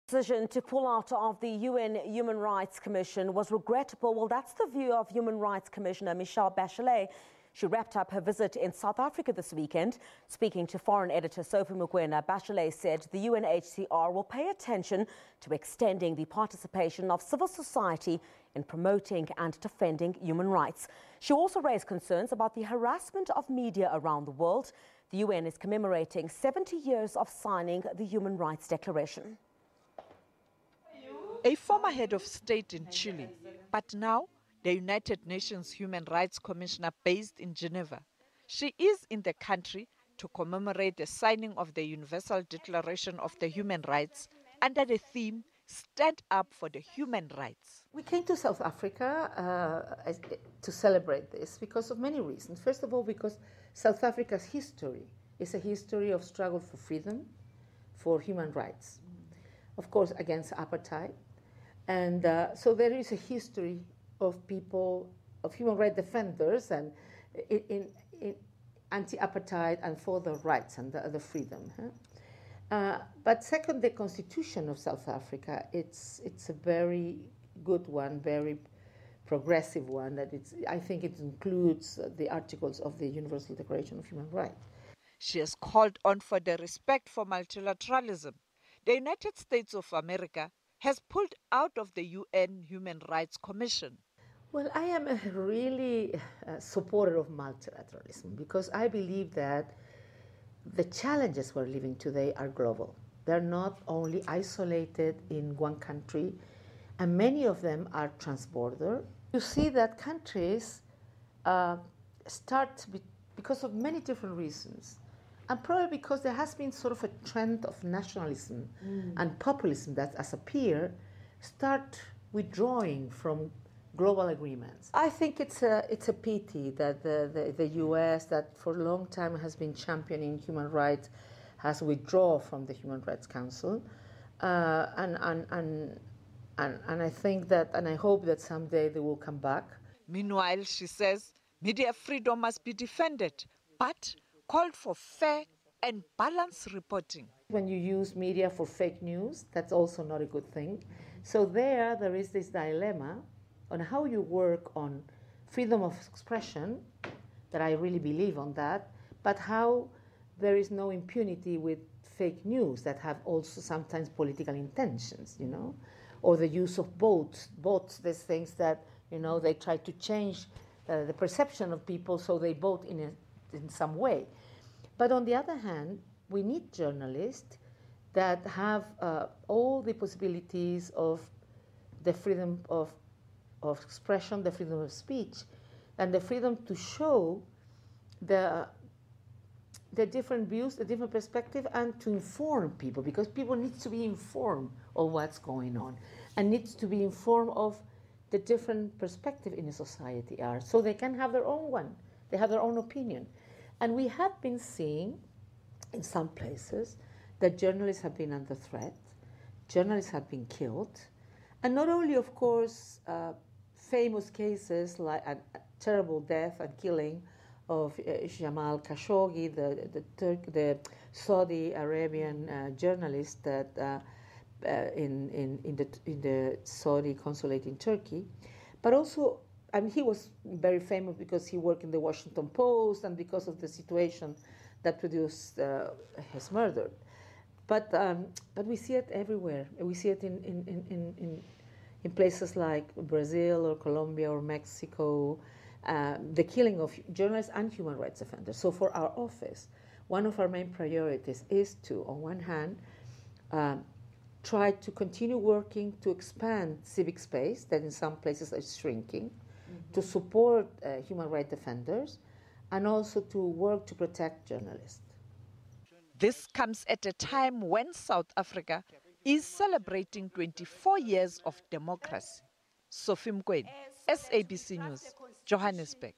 Decision to pull out of the UN Human Rights Commission was regrettable. Well, that's the view of Human Rights Commissioner Michelle Bachelet. She wrapped up her visit in South Africa this weekend. Speaking to Foreign Editor Sophie Mokoena, Bachelet said the UNHCR will pay attention to extending the participation of civil society in promoting and defending human rights. She also raised concerns about the harassment of media around the world. The UN is commemorating 70 years of signing the Human Rights Declaration. A former head of state in Chile, but now the United Nations Human Rights Commissioner based in Geneva. She is in the country to commemorate the signing of the Universal Declaration of the Human Rights under the theme, Stand Up for the Human Rights. We came to South Africa to celebrate this because of many reasons. First of all, because South Africa's history is a history of struggle for freedom, for human rights, of course, against apartheid. And so there is a history of people, of human rights defenders and in anti-apartheid and for the rights and the freedom. But second, the Constitution of South Africa, it's a very good one, very progressive one. I think it includes the articles of the Universal Declaration of Human Rights. She has called on for the respect for multilateralism. The United States of America has pulled out of the UN Human Rights Commission. Well, I am a really supporter of multilateralism because I believe that the challenges we're living today are global. They're not only isolated in one country, and many of them are transborder. You see that countries start because of many different reasons, and probably because there has been sort of a trend of nationalism and populism that has appeared, start withdrawing from global agreements. I think it's a pity that the US, that for a long time has been championing human rights, has withdrawn from the Human Rights Council, and I think that, and I hope that someday they will come back. Meanwhile, she says media freedom must be defended, but called for fair and balanced reporting. When you use media for fake news, that's also not a good thing. So there is this dilemma on how you work on freedom of expression, that I really believe on that, but how there is no impunity with fake news that have also sometimes political intentions, you know, or the use of bots, these things that, you know, they try to change the perception of people so they vote in some way. But on the other hand, we need journalists that have all the possibilities of the freedom of expression, the freedom of speech, and the freedom to show the different views, the different perspective, and to inform people, because people need to be informed of what's going on and needs to be informed of the different perspective in a society are, so they can have their own one, they have their own opinion. And we have been seeing in some places that journalists have been under threat, journalists have been killed, and not only, of course, famous cases like a terrible death and killing of Jamal Khashoggi, the Saudi Arabian journalist that in the Saudi consulate in Turkey, but also, I mean, he was very famous because he worked in the Washington Post and because of the situation that produced his murder. But we see it everywhere. We see it in places like Brazil or Colombia or Mexico, the killing of journalists and human rights offenders. So for our office, one of our main priorities is to, on one hand, try to continue working to expand civic space that in some places is shrinking, to support human rights defenders, and also to work to protect journalists. This comes at a time when South Africa is celebrating 24 years of democracy. Sophie Mokoena, SABC News, Johannesburg.